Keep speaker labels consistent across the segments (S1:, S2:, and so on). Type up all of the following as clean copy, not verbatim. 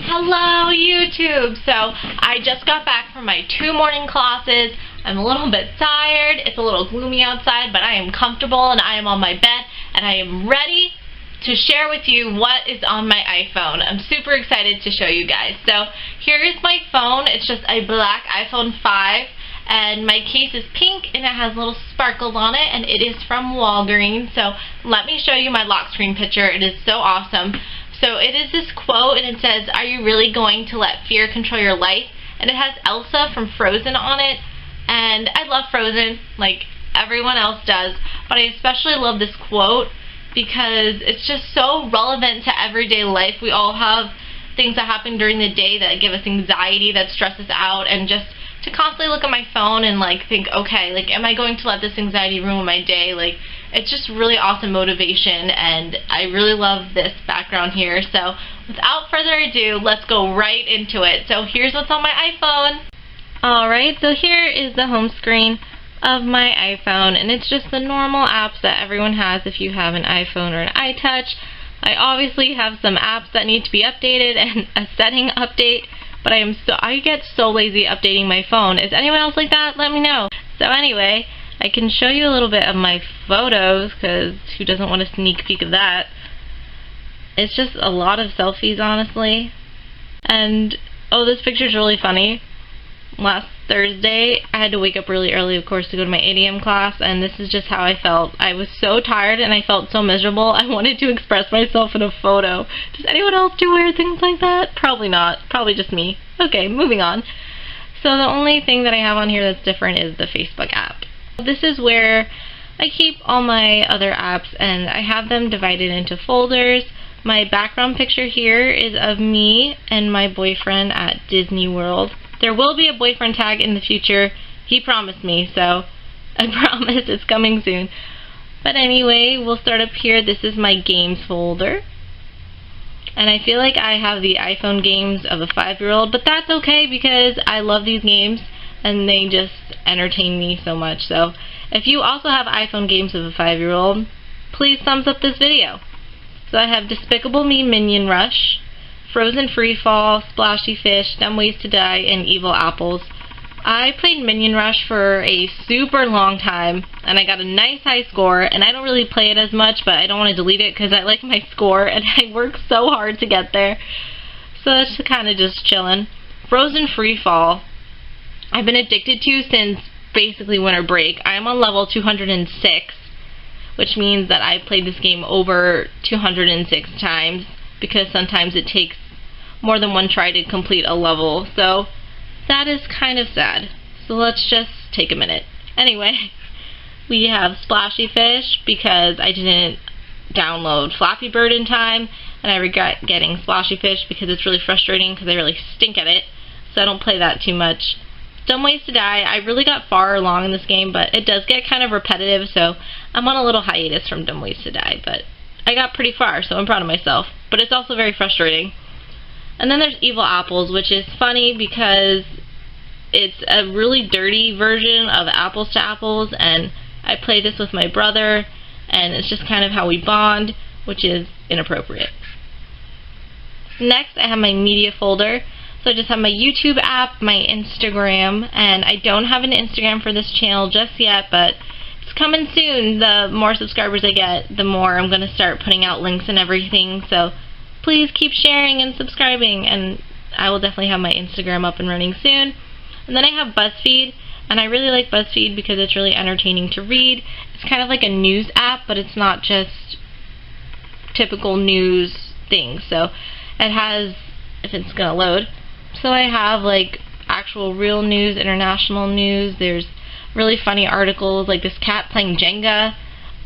S1: Hello YouTube! So I just got back from my 2 morning classes. I'm a little bit tired. It's a little gloomy outside, but I am comfortable and I am on my bed and I am ready to share with you what is on my iPhone. I'm super excited to show you guys. So here is my phone. It's just a black iPhone 5 and my case is pink and it has little sparkles on it and it is from Walgreens. So let me show you my lock screen picture. It is so awesome. So it is this quote and it says, "Are you really going to let fear control your life?" And it has Elsa from Frozen on it. And I love Frozen like everyone else does, but I especially love this quote because it's just so relevant to everyday life. We all have things that happen during the day that give us anxiety, that stress us out, and just to constantly look at my phone and like think, okay, like am I going to let this anxiety ruin my day? Like it's just really awesome motivation and I really love this background here. So without further ado, let's go right into it. So here's what's on my iPhone. Alright, so here is the home screen of my iPhone and it's just the normal apps that everyone has if you have an iPhone or an iTouch. I obviously have some apps that need to be updated and a setting update, but I get so lazy updating my phone. Is anyone else like that? Let me know. So anyway, I can show you a little bit of my photos because who doesn't want a sneak peek of that? It's just a lot of selfies, honestly. And oh, this picture's really funny. Last Thursday, I had to wake up really early, of course, to go to my ADM class, and this is just how I felt. I was so tired and I felt so miserable. I wanted to express myself in a photo. Does anyone else do weird things like that? Probably not. Probably just me. Okay, moving on. So the only thing that I have on here that's different is the Facebook app. This is where I keep all my other apps, and I have them divided into folders. My background picture here is of me and my boyfriend at Disney World. There will be a boyfriend tag in the future. He promised me, so I promise it's coming soon. But anyway, we'll start up here. This is my games folder. And I feel like I have the iPhone games of a 5-year-old, but that's okay because I love these games and they just entertain me so much. So if you also have iPhone games of a 5-year-old, please thumbs up this video. So I have Despicable Me Minion Rush, Frozen Free Fall, Splashy Fish, Dumb Ways to Die, and Evil Apples. I played Minion Rush for a super long time, and I got a nice high score, and I don't really play it as much, but I don't want to delete it because I like my score, and I work so hard to get there. So that's kind of just chilling. Frozen Free Fall, I've been addicted to since basically winter break. I'm on level 206, which means that I've played this game over 206 times, because sometimes it takes more than one try to complete a level, so that is kind of sad. So let's just take a minute. Anyway, we have Splashy Fish because I didn't download Flappy Bird in time, and I regret getting Splashy Fish because it's really frustrating because I really stink at it, so I don't play that too much. Dumb Ways to Die, I really got far along in this game, but it does get kind of repetitive, so I'm on a little hiatus from Dumb Ways to Die, but I got pretty far, so I'm proud of myself. But it's also very frustrating. And then there's Evil Apples, which is funny because it's a really dirty version of Apples to Apples, and I play this with my brother, and it's just kind of how we bond, which is inappropriate. Next, I have my media folder. So I just have my YouTube app, my Instagram, and I don't have an Instagram for this channel just yet, but it's coming soon. The more subscribers I get, the more I'm going to start putting out links and everything, so please keep sharing and subscribing, and I will definitely have my Instagram up and running soon. And then I have BuzzFeed, and I really like BuzzFeed because it's really entertaining to read. It's kind of like a news app, but it's not just typical news things. So it has, if it's going to load, so I have like actual real news, international news, there's really funny articles like this cat playing Jenga,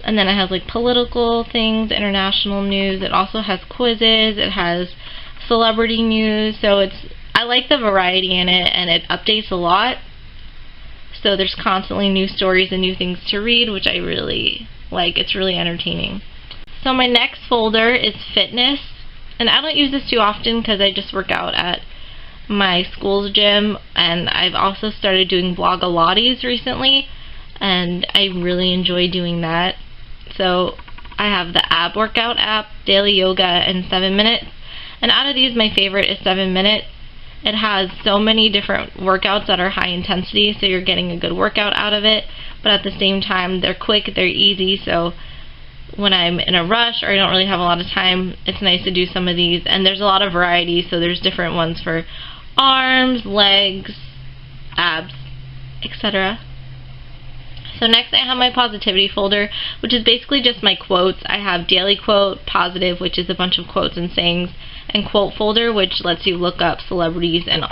S1: and then it has like political things, international news. It also has quizzes, it has celebrity news, so I like the variety in it, and it updates a lot, so there's constantly new stories and new things to read, which I really like. It's really entertaining. So my next folder is fitness, and I don't use this too often because I just work out at my school's gym, and I've also started doing Blogilates recently, and I really enjoy doing that. So I have the ab workout app, daily yoga, and 7 minutes, And out of these, my favorite is 7 Minutes. It has so many different workouts that are high intensity, so you're getting a good workout out of it, but at the same time, they're quick, they're easy, so when I'm in a rush or I don't really have a lot of time, it's nice to do some of these. And there's a lot of variety, so there's different ones for arms, legs, abs, etc. So next I have my positivity folder, which is basically just my quotes. I have daily quote, positive, which is a bunch of quotes and sayings, and quote folder, which lets you look up celebrities and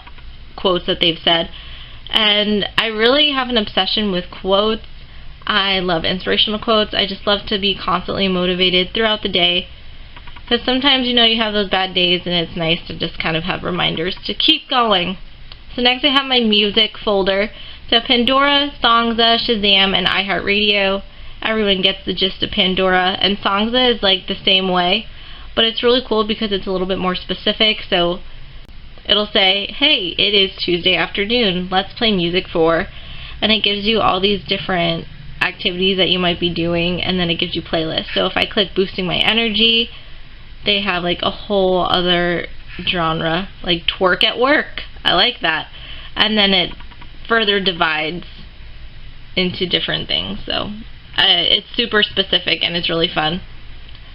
S1: quotes that they've said. And I really have an obsession with quotes. I love inspirational quotes. I just love to be constantly motivated throughout the day, because sometimes, you know, you have those bad days and it's nice to just kind of have reminders to keep going. So next I have my music folder. So Pandora, Songza, Shazam, and iHeartRadio. Everyone gets the gist of Pandora, and Songza is like the same way, but it's really cool because it's a little bit more specific. So it'll say, hey, it is Tuesday afternoon, let's play music for, and it gives you all these different activities that you might be doing, and then it gives you playlists. So if I click boosting my energy, they have like a whole other genre, like twerk at work. I like that. And then it further divides into different things, so it's super specific and it's really fun.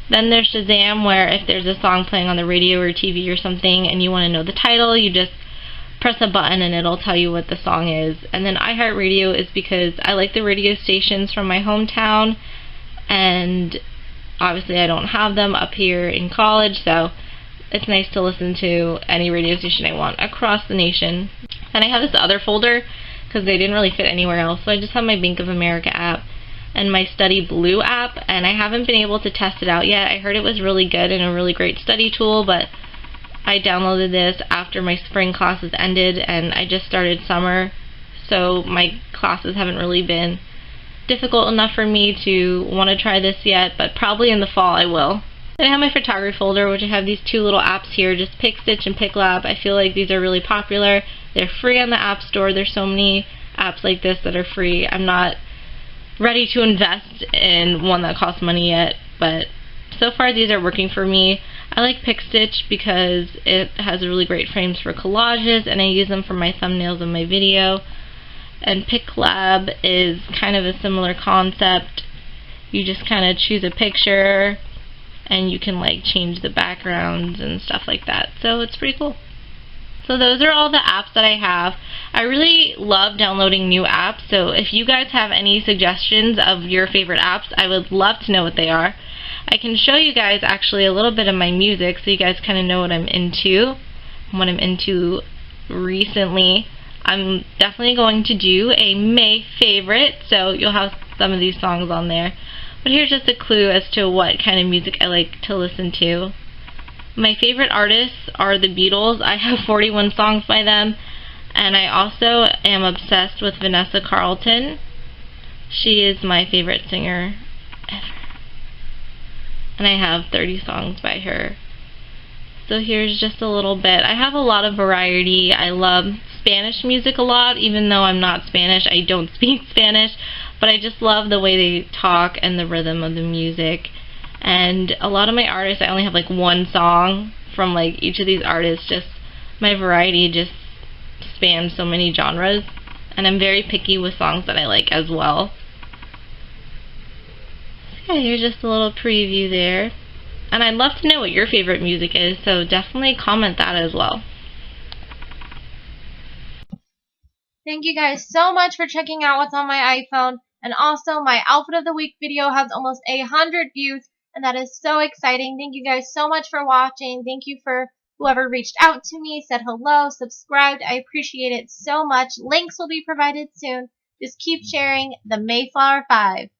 S1: Then there's Shazam, where if there's a song playing on the radio or TV or something and you want to know the title, you just press a button and it'll tell you what the song is. And then iHeartRadio is because I like the radio stations from my hometown, and obviously I don't have them up here in college, so it's nice to listen to any radio station I want across the nation. And I have this other folder because they didn't really fit anywhere else, so I just have my Bank of America app and my Study Blue app, and I haven't been able to test it out yet. I heard it was really good and a really great study tool, but I downloaded this after my spring classes ended and I just started summer, so my classes haven't really been difficult enough for me to want to try this yet, but probably in the fall I will. Then I have my photography folder, which I have these two little apps here, just PicStitch and PicLab. I feel like these are really popular. They're free on the App Store. There's so many apps like this that are free. I'm not ready to invest in one that costs money yet, but so far these are working for me. I like PicStitch because it has really great frames for collages, and I use them for my thumbnails in my video. And PicLab is kind of a similar concept. You just kind of choose a picture and you can like change the backgrounds and stuff like that. So it's pretty cool. So those are all the apps that I have. I really love downloading new apps, so if you guys have any suggestions of your favorite apps, I would love to know what they are. I can show you guys actually a little bit of my music so you guys kind of know what I'm into, what I'm into recently. I'm definitely going to do a May favorite, so you'll have some of these songs on there. But here's just a clue as to what kind of music I like to listen to. My favorite artists are the Beatles. I have 41 songs by them. And I also am obsessed with Vanessa Carlton. She is my favorite singer ever. And I have 30 songs by her. So here's just a little bit. I have a lot of variety. I love Spanish music a lot, even though I'm not Spanish. I don't speak Spanish, but I just love the way they talk and the rhythm of the music. And a lot of my artists, I only have like one song from like each of these artists. Just my variety just spans so many genres, and I'm very picky with songs that I like as well. So yeah, here's just a little preview there. And I'd love to know what your favorite music is, so definitely comment that as well.
S2: Thank you guys so much for checking out what's on my iPhone. And also, my Outfit of the Week video has almost 100 views, and that is so exciting. Thank you guys so much for watching. Thank you for whoever reached out to me, said hello, subscribed. I appreciate it so much. Links will be provided soon. Just keep sharing the Mayflower 5.